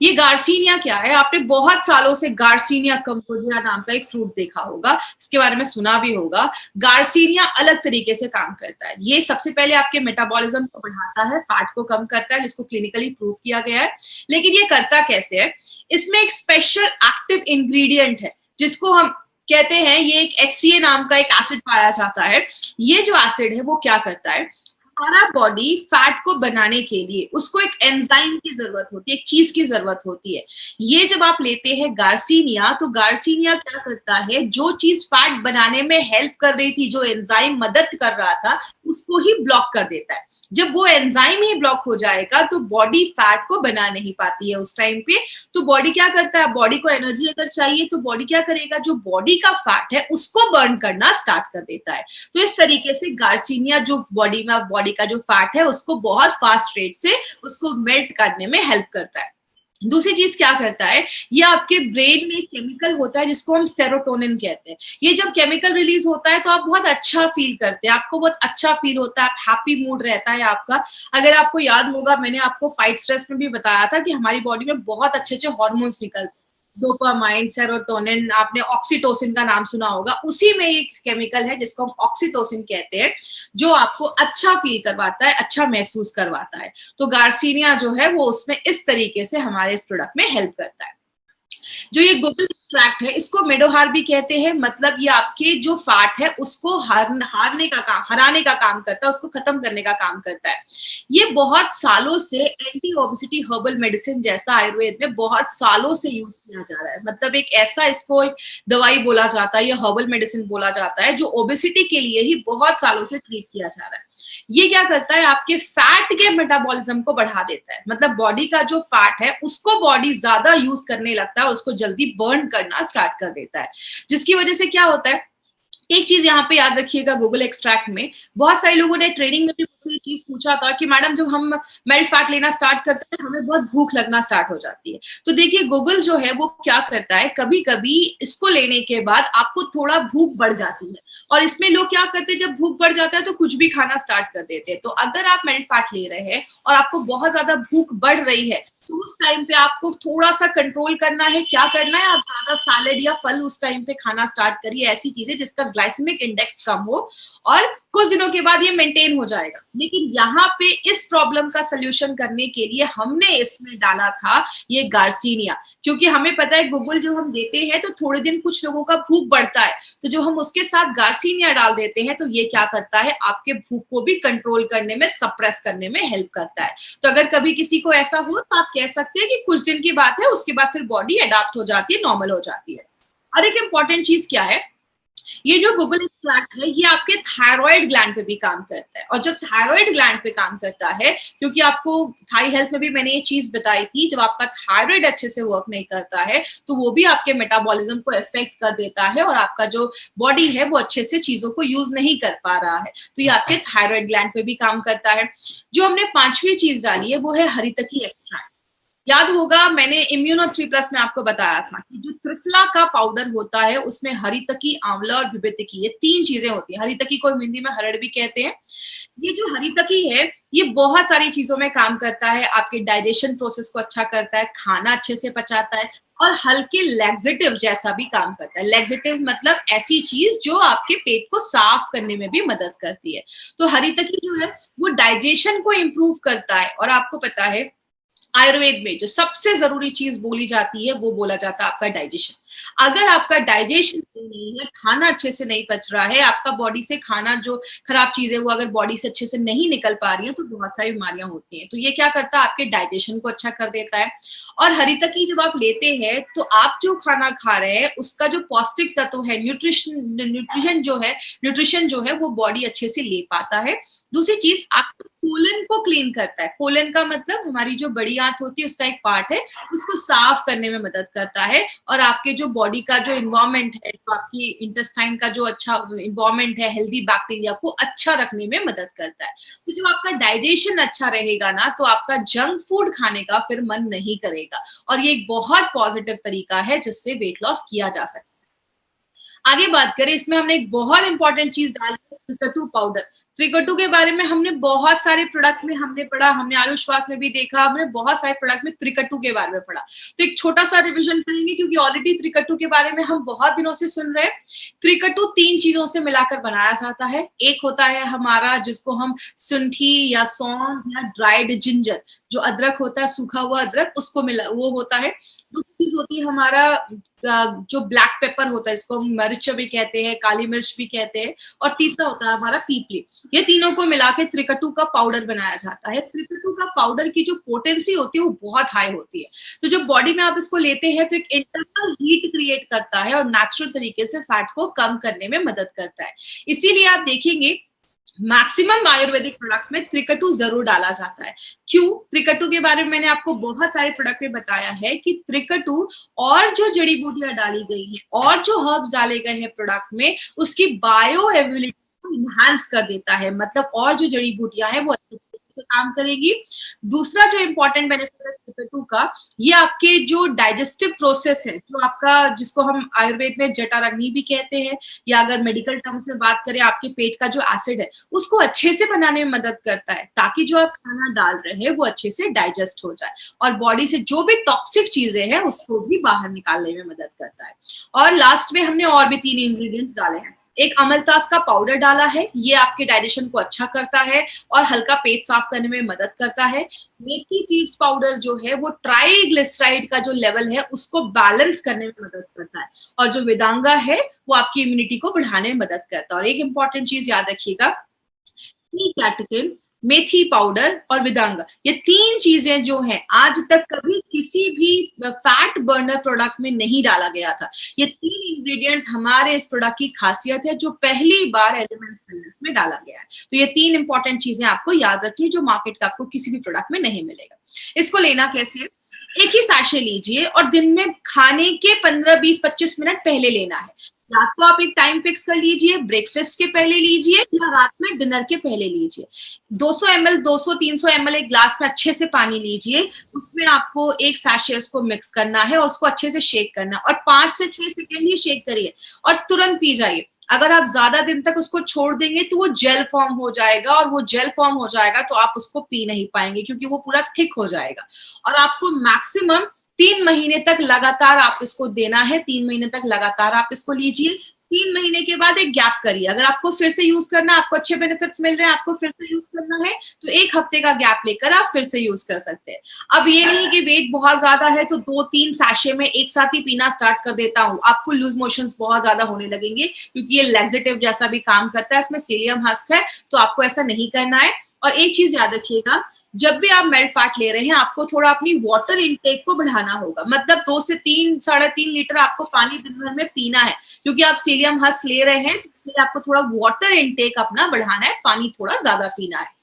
ये गार्सिनिया क्या है, आपने बहुत सालों से गार्सिनिया कंपोजिया नाम का एक फ्रूट देखा होगा, इसके बारे में सुना भी होगा। गार्सिनिया अलग तरीके से काम करता है। ये सबसे पहले आपके मेटाबॉलिज्म को बढ़ाता है, फैट को कम करता है, जिसको क्लिनिकली प्रूव किया गया है। लेकिन ये करता कैसे है, इसमें एक स्पेशल एक्टिव इंग्रेडिएंट है जिसको हम कहते हैं, ये एक HCA नाम का एक एसिड पाया जाता है। ये जो एसिड है वो क्या करता है, हमारा बॉडी फैट को बनाने के लिए उसको एक एंजाइम की जरूरत होती है, एक चीज की जरूरत होती है। ये जब आप लेते हैं गार्सिनिया, तो गार्सिनिया क्या करता है, जो चीज फैट बनाने में हेल्प कर रही थी, जो एंजाइम मदद कर रहा था, उसको ही ब्लॉक कर देता है। जब वो एंजाइम ही ब्लॉक हो जाएगा तो बॉडी फैट को बना नहीं पाती है उस टाइम पे। तो बॉडी क्या करता है, बॉडी को एनर्जी अगर चाहिए तो बॉडी क्या करेगा, जो बॉडी का फैट है उसको बर्न करना स्टार्ट कर देता है। तो इस तरीके से गार्सिनिया जो बॉडी का जो फैट है उसको बहुत फास्ट रेट से उसको मेल्ट करने में हेल्प करता है। दूसरी चीज क्या करता है, ये आपके ब्रेन में केमिकल होता है जिसको हम सेरोटोनिन कहते हैं। ये जब केमिकल रिलीज होता है तो आप बहुत अच्छा फील करते हैं, आपको बहुत अच्छा फील होता है, आप हैप्पी मूड रहता है आपका। अगर आपको याद होगा, मैंने आपको फाइट स्ट्रेस में भी बताया था कि हमारी बॉडी में बहुत अच्छे अच्छे हार्मोन्स निकलते हैं, डोपामाइन, सेरोटोनिन, आपने ऑक्सीटोसिन का नाम सुना होगा। उसी में एक केमिकल है जिसको हम ऑक्सीटोसिन कहते हैं, जो आपको अच्छा फील करवाता है, अच्छा महसूस करवाता है। तो गार्सिनिया जो है वो उसमें इस तरीके से हमारे इस प्रोडक्ट में हेल्प करता है। जो ये गूगल एक्सट्रैक्ट है, इसको मेडोहार भी कहते हैं, मतलब ये आपके जो फैट है उसको हराने का काम करता है, उसको खत्म करने का काम करता है। ये बहुत सालों से एंटी ओबेसिटी हर्बल मेडिसिन जैसा आयुर्वेद में बहुत सालों से यूज किया जा रहा है। मतलब एक ऐसा इसको एक दवाई बोला जाता है या हर्बल मेडिसिन बोला जाता है जो ओबेसिटी के लिए ही बहुत सालों से ट्रीट किया जा रहा है। ये क्या करता है, आपके फैट के मेटाबॉलिज्म को बढ़ा देता है, मतलब बॉडी का जो फैट है उसको बॉडी ज्यादा यूज करने लगता है, उसको जल्दी बर्न करना स्टार्ट कर देता है, जिसकी वजह से क्या होता है। एक चीज यहाँ पे याद रखिएगा, गूगल एक्सट्रैक्ट में बहुत सारे लोगों ने ट्रेनिंग में भी मुझसे ये चीज पूछा था कि मैडम जब हम मेल्ट फैट लेना स्टार्ट करते हैं हमें बहुत भूख लगना स्टार्ट हो जाती है। तो देखिए गूगल जो है वो क्या करता है, कभी कभी इसको लेने के बाद आपको थोड़ा भूख बढ़ जाती है, और इसमें लोग क्या करते हैं, जब भूख बढ़ जाता है तो कुछ भी खाना स्टार्ट कर देते हैं। तो अगर आप मेल्ट फैट ले रहे हैं और आपको बहुत ज्यादा भूख बढ़ रही है तो उस टाइम पे आपको थोड़ा सा कंट्रोल करना है। क्या करना है, आप ज्यादा सैलेड या फल उस टाइम पे खाना स्टार्ट करिए, ऐसी चीजें जिसका ग्लाइसेमिक इंडेक्स कम हो, और कुछ दिनों के बाद ये मेंटेन हो जाएगा। लेकिन यहाँ पे इस प्रॉब्लम का सोल्यूशन करने के लिए हमने इसमें डाला था ये गार्सिनिया, क्योंकि हमें पता है गूगल जो हम देते हैं तो थोड़े दिन कुछ लोगों का भूख बढ़ता है, तो जब हम उसके साथ गार्सिनिया डाल देते हैं तो ये क्या करता है, आपके भूख को भी कंट्रोल करने में, सप्रेस करने में हेल्प करता है। तो अगर कभी किसी को ऐसा हो तो आप कह सकते हैं कि कुछ दिन की बात है, उसके बाद फिर बॉडी अडॉप्ट हो जाती है, नॉर्मल हो जाती है। और एक इंपॉर्टेंट चीज क्या है, ये जो गूगल एक्सट्रैक्ट है ये आपके थायराइड ग्लैंड पे भी काम करता है, और जब थायराइड ग्लैंड पे काम करता है, क्योंकि आपको थाई हेल्थ में भी मैंने ये चीज बताई थी, जब आपका थायराइड अच्छे से वर्क नहीं करता है तो वो भी आपके मेटाबॉलिज्म को इफेक्ट कर देता है, और आपका जो बॉडी है वो अच्छे से चीजों को यूज नहीं कर पा रहा है, तो ये आपके थायराइड ग्लैंड पे भी काम करता है। जो हमने पांचवी चीज डाली है वो है हरितकी एक्सट्रैक्ट। याद होगा मैंने इम्यूनो 3+ में आपको बताया था कि जो त्रिफला का पाउडर होता है उसमें हरितकी, आंवला और विभितकी, ये 3 चीजें होती हैं। हरितकी को हिंदी में हरड़ भी कहते हैं। ये जो हरितकी है ये बहुत सारी चीजों में काम करता है, आपके डाइजेशन प्रोसेस को अच्छा करता है, खाना अच्छे से पचाता है, और हल्के लैक्सेटिव जैसा भी काम करता है। लैक्सेटिव मतलब ऐसी चीज जो आपके पेट को साफ करने में भी मदद करती है। तो हरितकी जो है वो डाइजेशन को इम्प्रूव करता है, और आपको पता है आयुर्वेद में जो सबसे जरूरी चीज बोली जाती है वो बोला जाता है आपका डाइजेशन। अगर आपका डाइजेशन नहीं है, खाना अच्छे से नहीं पच रहा है, आपका बॉडी से खाना जो खराब चीज है वो अगर बॉडी से अच्छे से नहीं निकल पा रही है तो बहुत सारी बीमारियां होती हैं। तो ये क्या करता है, आपके डाइजेशन को अच्छा कर देता है। और हरितकी जब आप लेते हैं तो आप जो खाना खा रहे हैं उसका जो पौष्टिक तत्व है, न्यूट्रिशन जो है वो बॉडी अच्छे से ले पाता है। दूसरी चीज, आपको कोलन को क्लीन करता है। कोलन का मतलब हमारी जो बड़ी आंत होती है उसका एक पार्ट है, उसको साफ करने में मदद करता है, और आपके जो बॉडी का जो इन्वायरमेंट है, तो आपकी इंटेस्टाइन का जो अच्छा इन्वायरमेंट है, हेल्दी बैक्टीरिया को अच्छा रखने में मदद करता है। तो जब आपका डाइजेशन अच्छा रहेगा ना तो आपका जंक फूड खाने का फिर मन नहीं करेगा, और ये एक बहुत पॉजिटिव तरीका है जिससे वेट लॉस किया जा सकता है। आगे बात करें, इसमें हमने एक बहुत इंपॉर्टेंट चीज डाली है, त्रिकटु पाउडर। त्रिकटु के बारे में हमने बहुत सारे प्रोडक्ट में हमने पढ़ा, हमने आयुष्वास में भी देखा, हमने बहुत सारे प्रोडक्ट में त्रिकटु के बारे में पढ़ा। तो एक छोटा सा रिवीजन करेंगे क्योंकि ऑलरेडी त्रिकटु के बारे में हम बहुत दिनों से सुन रहे हैं। त्रिकटु 3 चीजों से मिलाकर बनाया जाता है। एक होता है हमारा जिसको हम सुंठी या सौंठ या ड्राइड जिंजर, जो अदरक होता है, सूखा हुआ अदरक, उसको मिला वो होता है। दूसरी चीज होती है हमारा जो ब्लैक पेपर होता है, इसको हम मिर्च भी कहते हैं, काली मिर्च भी कहते हैं, और तीसरा होता है हमारा पीपली। ये तीनों को मिला के त्रिकटु का पाउडर बनाया जाता है। त्रिकटु का पाउडर की जो पोटेंसी होती है वो बहुत हाई होती है, तो जब बॉडी में आप इसको लेते हैं तो एक इंटरनल हीट क्रिएट करता है और नेचुरल तरीके से फैट को कम करने में मदद करता है। इसीलिए आप देखेंगे मैक्सिमम आयुर्वेदिक प्रोडक्ट्स में त्रिकटु जरूर डाला जाता है। क्यों? त्रिकटु के बारे में मैंने आपको बहुत सारे प्रोडक्ट में बताया है कि त्रिकटु और जो जड़ी बूटियां डाली गई हैं और जो हर्ब्स डाले गए हैं प्रोडक्ट में, उसकी बायो एबिलिटी को इनहांस कर देता है, मतलब और जो जड़ी बूटियां हैं वो अच्छे से काम करेगी। दूसरा जो इंपॉर्टेंट बेनिफिट है त्रिकटु का, ये आपके जो डाइजेस्टिव प्रोसेस है, जो आपका जिसको हम आयुर्वेद में जठराग्नि भी कहते हैं, या अगर मेडिकल टर्म्स में बात करें आपके पेट का जो एसिड है उसको अच्छे से बनाने में मदद करता है, ताकि जो आप खाना डाल रहे हैं वो अच्छे से डाइजेस्ट हो जाए और बॉडी से जो भी टॉक्सिक चीजें हैं उसको भी बाहर निकालने में मदद करता है। और लास्ट में हमने और भी 3 इंग्रेडिएंट्स डाले हैं। एक अमलतास का पाउडर डाला है, ये आपके डाइजेशन को अच्छा करता है और हल्का पेट साफ करने में मदद करता है। मेथी सीड्स पाउडर जो है वो ट्राइग्लिसराइड का जो लेवल है उसको बैलेंस करने में मदद करता है, और जो वेदांगा है वो आपकी इम्यूनिटी को बढ़ाने में मदद करता है। और एक इंपॉर्टेंट चीज याद रखिएगा, कैटेकिन, मेथी पाउडर और वेदांगा, ये 3 चीजें जो हैं आज तक कभी किसी भी फैट बर्नर प्रोडक्ट में नहीं डाला गया था। ये 3 इंग्रेडिएंट्स हमारे इस प्रोडक्ट की खासियत है जो पहली बार एलिमेंट्स वेलनेस में डाला गया है। तो ये 3 इंपॉर्टेंट चीजें आपको याद रखनी जो मार्केट का आपको किसी भी प्रोडक्ट में नहीं मिलेगा। इसको लेना कैसे है? एक ही सैशे लीजिए और दिन में खाने के 15, 20, 25 मिनट पहले लेना है। या तो आप एक टाइम फिक्स कर लीजिए, ब्रेकफास्ट के पहले लीजिए या रात में डिनर के पहले लीजिए। 200 ml 200-300 ml एक ग्लास में अच्छे से पानी लीजिए, उसमें आपको एक सैशे को मिक्स करना है और उसको अच्छे से शेक करना है, और 5 से 6 सेकेंड ही शेक करिए और तुरंत पी जाइए। अगर आप ज्यादा दिन तक उसको छोड़ देंगे तो वो जेल फॉर्म हो जाएगा, और वो जेल फॉर्म हो जाएगा तो आप उसको पी नहीं पाएंगे क्योंकि वो पूरा थिक हो जाएगा। और आपको मैक्सिमम 3 महीने तक लगातार आप इसको देना है। 3 महीने तक लगातार आप इसको लीजिए। 3 महीने के बाद एक गैप करिए। अगर आपको फिर से यूज करना है, आपको अच्छे बेनिफिट्स मिल रहे हैं, आपको फिर से यूज करना है, तो 1 हफ्ते का गैप लेकर आप फिर से यूज कर सकते हैं। अब ये नहीं कि वेट बहुत ज्यादा है तो 2-3 सैशे में एक साथ ही पीना स्टार्ट कर देता हूँ, आपको लूज मोशंस बहुत ज्यादा होने लगेंगे क्योंकि ये लैक्सेटिव जैसा भी काम करता है, इसमें सीलियम हस्क है, तो आपको ऐसा नहीं करना है। और एक चीज याद रखिएगा, जब भी आप मेल्ट फैट ले रहे हैं आपको थोड़ा अपनी वाटर इनटेक को बढ़ाना होगा। मतलब 2 से 3, 3.5 लीटर आपको पानी दिन भर में पीना है, क्योंकि आप सीलियम हस्क ले रहे हैं, तो इसलिए आपको थोड़ा वाटर इनटेक अपना बढ़ाना है, पानी थोड़ा ज्यादा पीना है।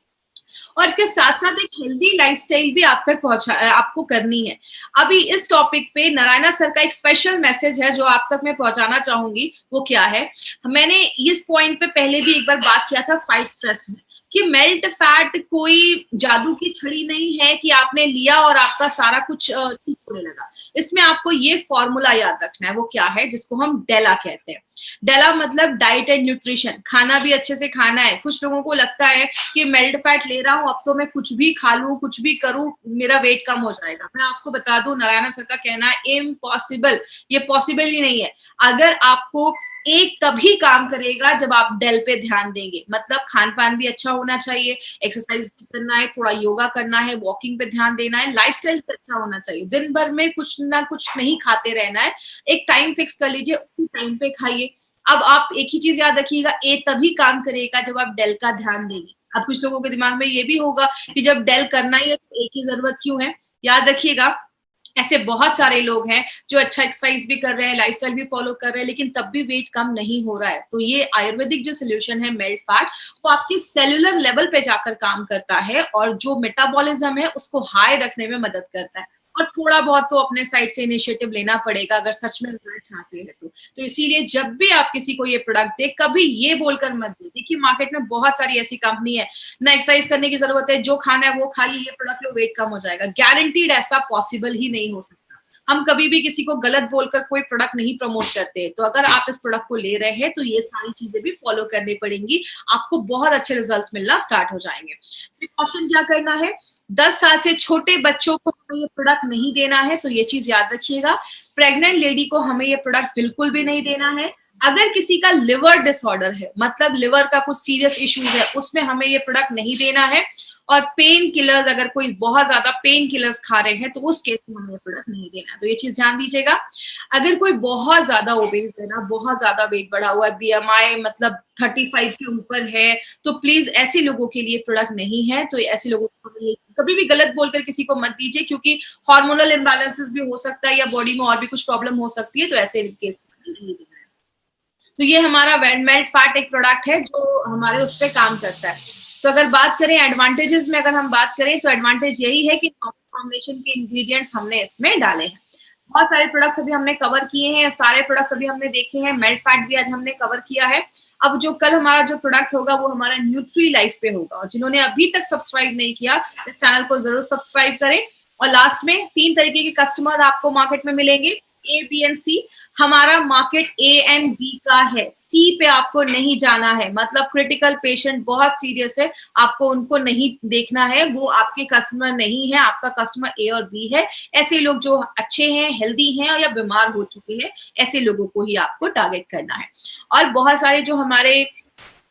और इसके साथ साथ एक हेल्दी लाइफस्टाइल भी आप तक आपको करनी है। अभी इस टॉपिक पे नारायणा सर का एक स्पेशल मैसेज है जो आप तक मैं पहुंचाना चाहूंगी। वो क्या है, मैंने इस पॉइंट पे पहले भी एक बार बात किया था फाइट स्ट्रेस में, कि मेल्ट फैट कोई जादू की छड़ी नहीं है कि आपने लिया और आपका सारा कुछ ठीक होने लगा। इसमें आपको ये फॉर्मूला याद रखना है। वो क्या है, जिसको हम डेला कहते हैं। डेला मतलब डाइट एंड न्यूट्रिशन, खाना भी अच्छे से खाना है। कुछ लोगों को लगता है कि मेल्ट फैट ले रहा हूं, अब तो मैं कुछ भी खा लूं, कुछ भी करूं, मेरा वेट कम हो जाएगा। मैं आपको बता दूं, नारायण सर का कहना है इम्पॉसिबल, ये पॉसिबल ही नहीं है। अगर आपको एक तभी काम करेगा जब आप डेल पे ध्यान देंगे। मतलब खान पान भी अच्छा होना चाहिए, एक्सरसाइज भी करना है, थोड़ा योगा करना है, वॉकिंग पे ध्यान देना है, लाइफस्टाइल अच्छा होना चाहिए। दिन भर में कुछ ना कुछ नहीं खाते रहना है, एक टाइम फिक्स कर लीजिए, उसी टाइम पे खाइए। अब आप एक ही चीज याद रखिएगा, ए तभी काम करेगा जब आप डेल का ध्यान देंगे। अब कुछ लोगों के दिमाग में ये भी होगा कि जब डेल करना ही है तो ए की जरूरत क्यों है। याद रखिएगा, ऐसे बहुत सारे लोग हैं जो अच्छा एक्सरसाइज भी कर रहे हैं, लाइफस्टाइल भी फॉलो कर रहे हैं, लेकिन तब भी वेट कम नहीं हो रहा है। तो ये आयुर्वेदिक जो सोल्यूशन है मेल्ट फैट, वो आपकी सेलुलर लेवल पे जाकर काम करता है और जो मेटाबॉलिज्म है उसको हाई रखने में मदद करता है। और थोड़ा बहुत तो अपने साइड से इनिशिएटिव लेना पड़ेगा अगर सच में रिजल्ट चाहते हैं तो इसीलिए जब भी आप किसी को ये प्रोडक्ट दे, कभी ये बोलकर मत दे। देखिए मार्केट में बहुत सारी ऐसी कंपनी है, ना एक्सरसाइज करने की जरूरत है, जो खाना है वो खाइए, ये प्रोडक्ट लो, वेट कम हो जाएगा। गारंटीड ऐसा पॉसिबल ही नहीं हो सकता। हम कभी भी किसी को गलत बोलकर कोई प्रोडक्ट नहीं प्रमोट करते। तो अगर आप इस प्रोडक्ट को ले रहे हैं तो ये सारी चीजें भी फॉलो करनी पड़ेंगी, आपको बहुत अच्छे रिजल्ट्स मिलना स्टार्ट हो जाएंगे। प्रिकॉशन क्या करना है, 10 साल से छोटे बच्चों को हमें ये प्रोडक्ट नहीं देना है, तो ये चीज याद रखिएगा। प्रेग्नेंट लेडी को हमें ये प्रोडक्ट बिल्कुल भी नहीं देना है। अगर किसी का लिवर डिसऑर्डर है, मतलब लिवर का कुछ सीरियस इश्यूज है, उसमें हमें ये प्रोडक्ट नहीं देना है। और पेन किलर्स, अगर कोई बहुत ज्यादा पेन किलर्स खा रहे हैं तो उस केस में हमें प्रोडक्ट नहीं देना है। तो ये चीज ध्यान दीजिएगा। अगर कोई बहुत ज्यादा ओबेस है ना, बहुत ज्यादा वेट बढ़ा हुआ है, बीएमआई मतलब 35 के ऊपर है, तो प्लीज ऐसे लोगों के लिए प्रोडक्ट नहीं है। तो ऐसे लोगों को कभी भी गलत बोलकर किसी को मत दीजिए, क्योंकि हार्मोनल इम्बैलेंसेस भी हो सकता है या बॉडी में और भी कुछ प्रॉब्लम हो सकती है, तो ऐसे केस में नहीं देना है। तो ये हमारा मेल्ट फैट एक प्रोडक्ट है जो हमारे उस पर काम करता है। तो अगर बात करें एडवांटेजेस में, अगर हम बात करें तो एडवांटेज यही है कि कॉम्बिनेशन के इंग्रेडिएंट्स हमने इसमें डाले हैं। बहुत सारे प्रोडक्ट्स अभी हमने कवर किए हैं, सारे प्रोडक्ट्स अभी हमने देखे हैं। मेल्ट फैट भी आज हमने कवर किया है। अब जो कल हमारा जो प्रोडक्ट होगा वो हमारा न्यूट्री लाइफ पे होगा, और जिन्होंने अभी तक सब्सक्राइब नहीं किया इस चैनल को जरूर सब्सक्राइब करें। और लास्ट में 3 तरीके के कस्टमर आपको मार्केट में मिलेंगे। ए, बी एंड सी। हमारा मार्केट ए एंड बी का है, सी पे आपको नहीं जाना है। मतलब क्रिटिकल पेशेंट बहुत सीरियस है, आपको उनको नहीं देखना है, वो आपके कस्टमर नहीं है, आपका कस्टमर ए और बी है। ऐसे लोग जो अच्छे हैं, हेल्दी हैं या बीमार हो चुके हैं, ऐसे लोगों को ही आपको टारगेट करना है। और बहुत सारे जो हमारे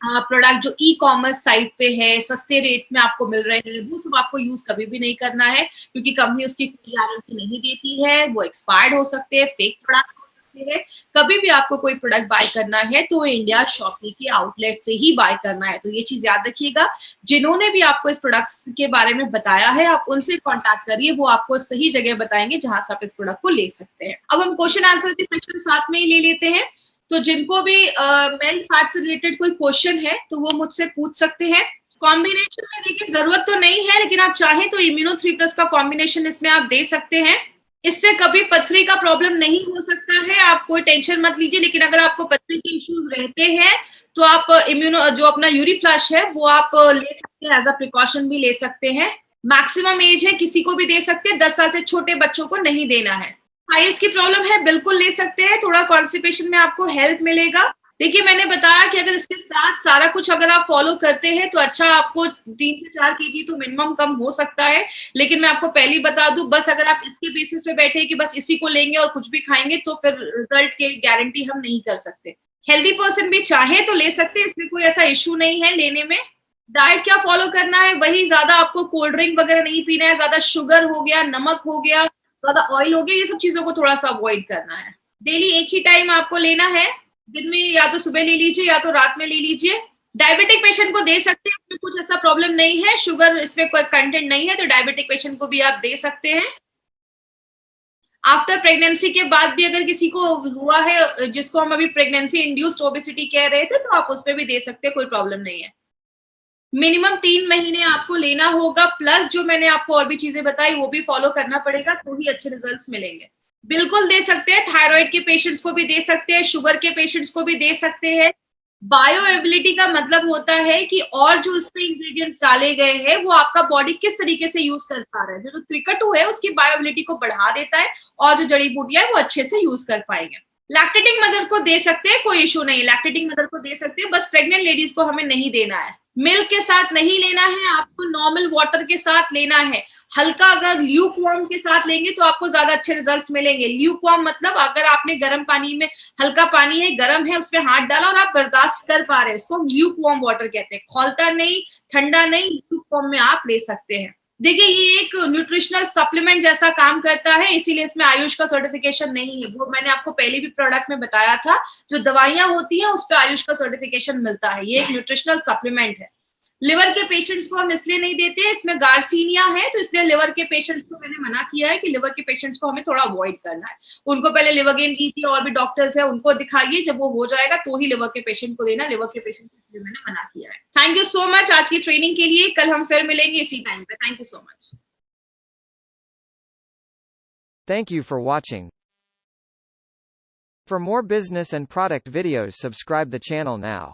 प्रोडक्ट जो ई कॉमर्स साइट पे है, सस्ते रेट में आपको मिल रहे हैं, वो सब आपको यूज कभी भी नहीं करना है, क्योंकि कंपनी उसकी कोई गारंटी नहीं देती है, वो एक्सपायर्ड हो सकते हैं, फेक प्रोडक्ट हो सकते हैं। कभी भी आपको कोई प्रोडक्ट बाय करना है तो इंडिया शॉपी के आउटलेट से ही बाय करना है। तो ये चीज याद रखिएगा। जिन्होंने भी आपको इस प्रोडक्ट्स के बारे में बताया है, आप उनसे कॉन्टैक्ट करिए, वो आपको सही जगह बताएंगे जहां से आप इस प्रोडक्ट को ले सकते हैं। अब हम क्वेश्चन आंसर के सेक्शन साथ में ही ले लेते हैं। तो जिनको भी मेल्ट फैट से रिलेटेड कोई क्वेश्चन है तो वो मुझसे पूछ सकते हैं। कॉम्बिनेशन में देखिए जरूरत तो नहीं है, लेकिन आप चाहें तो इम्यूनो 3+ का कॉम्बिनेशन इसमें आप दे सकते हैं। इससे कभी पथरी का प्रॉब्लम नहीं हो सकता है, आप कोई टेंशन मत लीजिए। लेकिन अगर आपको पथरी के इश्यूज रहते हैं तो आप इम्यूनो जो अपना यूरी फ्लैश है वो आप ले सकते हैं, एज अ प्रिकॉशन भी ले सकते हैं। मैक्सिमम एज है, किसी को भी दे सकते हैं, 10 साल से छोटे बच्चों को नहीं देना है। पाइल्स की प्रॉब्लम है, बिल्कुल ले सकते हैं, थोड़ा कॉन्स्टिपेशन में आपको हेल्प मिलेगा। देखिए मैंने बताया कि अगर इसके साथ सारा कुछ अगर आप फॉलो करते हैं तो अच्छा, आपको 3 से 4 kg तो मिनिमम कम हो सकता है। लेकिन मैं आपको पहले ही बता दूं, बस अगर आप इसके बेसिस पे बैठे कि बस इसी को लेंगे और कुछ भी खाएंगे तो फिर रिजल्ट की गारंटी हम नहीं कर सकते। हेल्दी पर्सन भी चाहे तो ले सकते हैं, इसमें कोई ऐसा इश्यू नहीं है लेने में। डाइट क्या फॉलो करना है, वही, ज्यादा आपको कोल्ड ड्रिंक वगैरह नहीं पीना है, ज्यादा शुगर हो गया, नमक हो गया, ज्यादा ऑयल हो गया, ये सब चीजों को थोड़ा सा अवॉइड करना है। डेली एक ही टाइम आपको लेना है, दिन में या तो सुबह ले लीजिए या तो रात में ले लीजिए। डायबिटिक पेशेंट को दे सकते हैं, इसमें कुछ ऐसा प्रॉब्लम नहीं है, शुगर इसमें कोई कंटेंट नहीं है, तो डायबिटिक पेशेंट को भी आप दे सकते हैं। आफ्टर प्रेगनेंसी के बाद भी अगर किसी को हुआ है, जिसको हम अभी प्रेगनेंसी इंड्यूस्ड ओबेसिटी कह रहे थे, तो आप उसमें भी दे सकते हैं, कोई प्रॉब्लम नहीं है। मिनिमम 3 महीने आपको लेना होगा, प्लस जो मैंने आपको और भी चीजें बताई वो भी फॉलो करना पड़ेगा, तो ही अच्छे रिजल्ट्स मिलेंगे। बिल्कुल दे सकते हैं, थायराइड के पेशेंट्स को भी दे सकते हैं, शुगर के पेशेंट्स को भी दे सकते हैं। बायोएबिलिटी का मतलब होता है कि और जो उसमें इंग्रेडिएंट्स डाले गए हैं वो आपका बॉडी किस तरीके से यूज कर पा रहा है। जो त्रिकटु है उसकी बायोएबिलिटी को बढ़ा देता है, और जो जड़ी बूटियां है वो अच्छे से यूज कर पाएंगे। लैक्टेटिंग मदर को दे सकते हैं, कोई इशू नहीं, लैक्टेटिंग मदर को दे सकते हैं, बस प्रेग्नेंट लेडीज को हमें नहीं देना है। मिल्क के साथ नहीं लेना है, आपको नॉर्मल वाटर के साथ लेना है। हल्का अगर ल्यूक वार्म के साथ लेंगे तो आपको ज्यादा अच्छे रिजल्ट्स मिलेंगे। ल्यूक वार्म मतलब अगर आपने गर्म पानी में, हल्का पानी है, गर्म है, उसमें हाथ डाला और आप बर्दाश्त कर पा रहे हैं, उसको हम ल्यूक वार्म वाटर कहते हैं। खौलता नहीं, ठंडा नहीं, ल्यूक वार्म में आप ले सकते हैं। देखिए ये एक न्यूट्रिशनल सप्लीमेंट जैसा काम करता है, इसीलिए इसमें आयुष का सर्टिफिकेशन नहीं है। वो मैंने आपको पहले भी प्रोडक्ट में बताया था, जो दवाइयां होती हैं उस पर आयुष का सर्टिफिकेशन मिलता है। ये एक न्यूट्रिशनल सप्लीमेंट है। लिवर के पेशेंट्स को हम इसलिए नहीं देते हैं, इसमें गार्सिनिया है, तो इसलिए लिवर के पेशेंट्स को मैंने मना किया है कि लिवर के पेशेंट्स को हमें थोड़ा अवॉइड करना है। उनको पहले लिवर गेन कीजिए, और भी डॉक्टर्स है उनको दिखाइए, जब वो हो जाएगा तो ही लिवर के पेशेंट को देना। लिवर के पेशेंट को इसलिए मैंने मना किया है। थैंक यू सो मच आज की ट्रेनिंग के लिए। कल हम फिर मिलेंगे इसी टाइम पे। Thank you so much. Thank you for watching. For more business and product videos, subscribe the channel now.